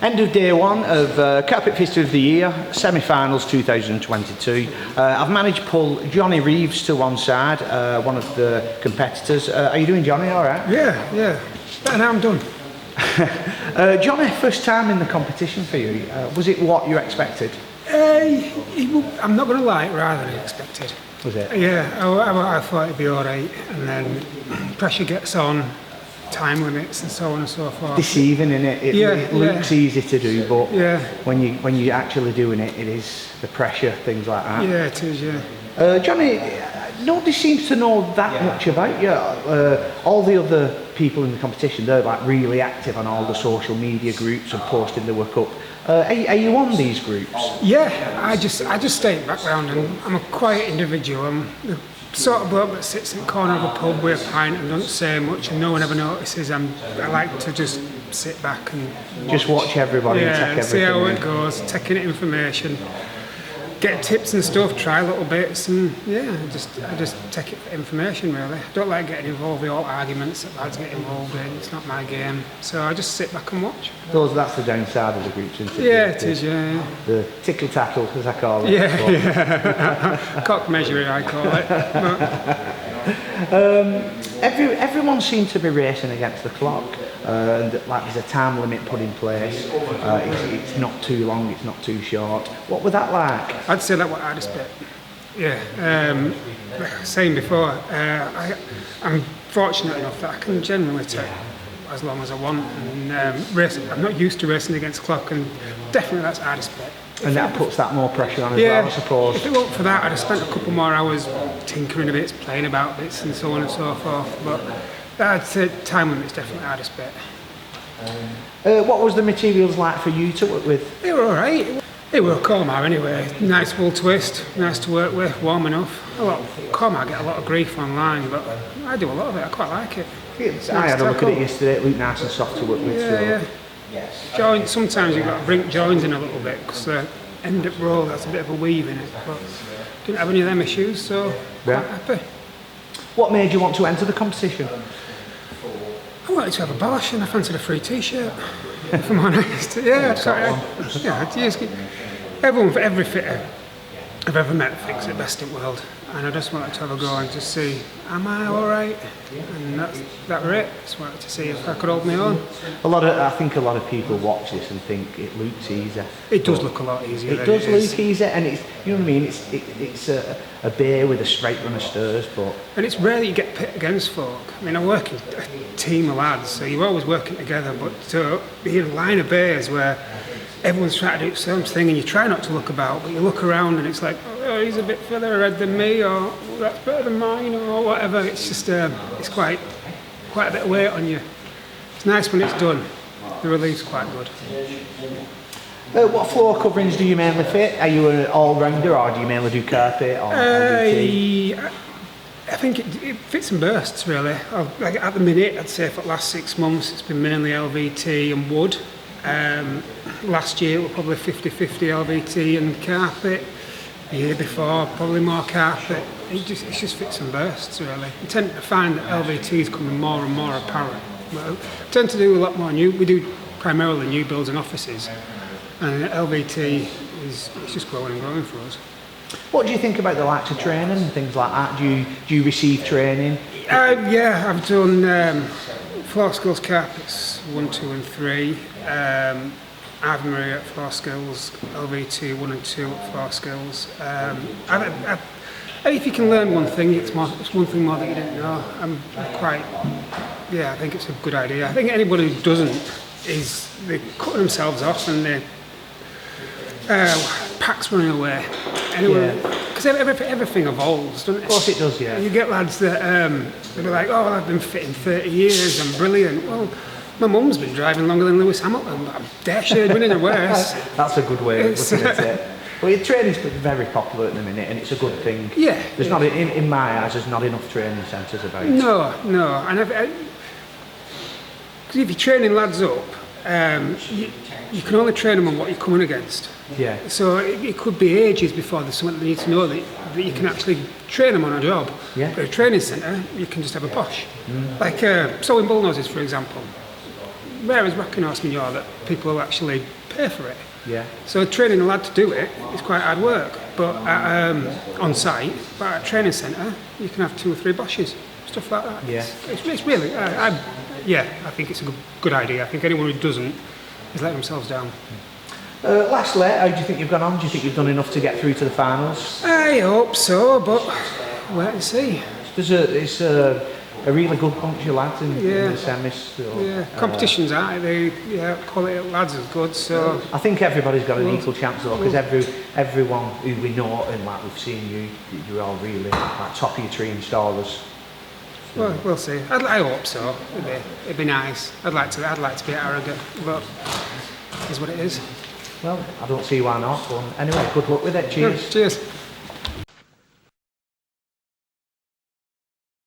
End of day one of Carpet Festival of the Year, semi-finals 2022. I've managed to pull Joni Reeves to one side, one of the competitors. Are you doing, Johnny? All right? Yeah. And I'm done. Johnny, first time in the competition for you. Was it what you expected? I'm not going to lie, rather than expected. Was it? Yeah, I thought it'd be all right, and then pressure gets on, time limits and so on and so forth. Deceiving, innit? It looks easy to do, but when you're actually doing it, it is the pressure, things like that. Yeah, it is, yeah. Johnny, nobody seems to know that much about you. All the other people in the competition, they're like really active on all the social media groups and posting their work up. Are you on these groups? Yeah, I just stay in the background, and I'm a quiet individual. I'm the sort of bloke that sits in the corner of a pub with a pint and doesn't say much, and no one ever notices. I like to just sit back and watch everybody and take everything see how in. it goes, taking in information, get tips and stuff, try little bits, and I just take it for information really. I don't like getting involved with all arguments that lads get involved in. It's not my game, so I just sit back and watch. That's the downside of the groups, isn't it? Yeah, it is. Yeah. The tickle tackle, as I call it. Yeah. Cock measuring, I call it. Everyone seems to be racing against the clock, and like there's a time limit put in place. It's not too long, it's not too short. What was that like? I'd say that was the hardest bit. Yeah. Saying before, I'm fortunate enough that I can generally take as long as I want, and racing. I'm not used to racing against the clock, and definitely that's the hardest bit. And that puts that more pressure on as well, I suppose. If it weren't for that, I'd have spent a couple more hours tinkering a bit, playing about bits and so on and so forth. But I'd say time limit's definitely the hardest bit. What was the materials like for you to work with? They were alright. They were a Cormar anyway. Nice wool twist, nice to work with, warm enough. Cormar get a lot of grief online, but I do a lot of it. I quite like it. I had a look at it yesterday. It looked nice and soft to work with. Joins, sometimes you've got to bring joins in a little bit because the end up roll has a bit of a weave in it, but didn't have any of them issues, so quite happy. What made you want to enter the competition? I wanted to have a bash and I fancied a free t-shirt, if I'm honest. Everyone, every fitter I've ever met thinks it best in the world, and I just wanted to have a go and just see, am I alright? And that was it. Just wanted to see if I could hold my own. I think a lot of people watch this and think it looks easy. It does look a lot easier. It does look easy, and it's, you know what I mean. It's a beer with a straight run of stirs, but and it's rare that you get pit against folk. I mean, I work in a team of lads, so you're always working together. But to be in a line of bears where everyone's trying to do something and you try not to look about, but you look around and it's like, oh, he's a bit further ahead than me, or oh, that's better than mine, or whatever. It's just it's quite a bit of weight on you. It's nice when it's done. The relief's quite good. What floor coverings do you mainly fit? Are you an all-rounder, or do you mainly do carpet or LVT? I think it fits and bursts really. Like at the minute, I'd say for the last 6 months it's been mainly LVT and wood. Last year it was probably 50-50 LVT and carpet. The year before probably more carpet. It just fits and bursts really. You tend to find that LVT is coming more and more apparent. We tend to do a lot more we do primarily new builds and offices, and LVT is just growing and growing for us. What do you think about the likes of training and things like that? Do you receive training? Yeah, I've done floor skills carpets 1, 2 and 3. Ave at floor skills, LVT 1 and 2 at floor skills. If you can learn one thing, it's one thing more that you didn't know. I think it's a good idea. I think anybody who doesn't they cut themselves off and they packs running away. Because everything evolves, doesn't it? Of course it does, yeah. And you get lads that they'll be like, oh, I've been fitting 30 years, I'm brilliant. Well, my mum's been driving longer than Lewis Hamilton, but I'm dare sure winning her worse. That's a good way of looking at it. Well, training's very popular at the minute, and it's a good thing. Yeah. There's not, in my eyes, there's not enough training centres about. No. And because if you're training lads up, you can only train them on what you're coming against. Yeah. So it could be ages before there's something they need to know that you can actually train them on a job. Yeah. But a training centre, you can just have a posh. Like sewing bullnoses, for example. rare as racking horsemen you are that people will actually pay for it. Yeah. So training a lad to do it is quite hard work, but on site, but at a training centre, you can have 2 or 3 boshes, stuff like that. Yeah. It's really, I think it's a good idea. I think anyone who doesn't is letting themselves down. Lastly, how do you think you've gone on? Do you think you've done enough to get through to the finals? I hope so, but wait and see. It's a really good bunch of lads in Yeah. the semis. So, Yeah, competitions aren't they? Yeah, quality lads is good. So I think everybody's got an equal chance though, because everyone who we know and like we've seen you're all really like top of your tree installers. well, we'll see. I hope so. It'd be nice. I'd like to be arrogant, but it's what it is. Well, I don't see why not. But anyway, good luck with it. Cheers. Cheers.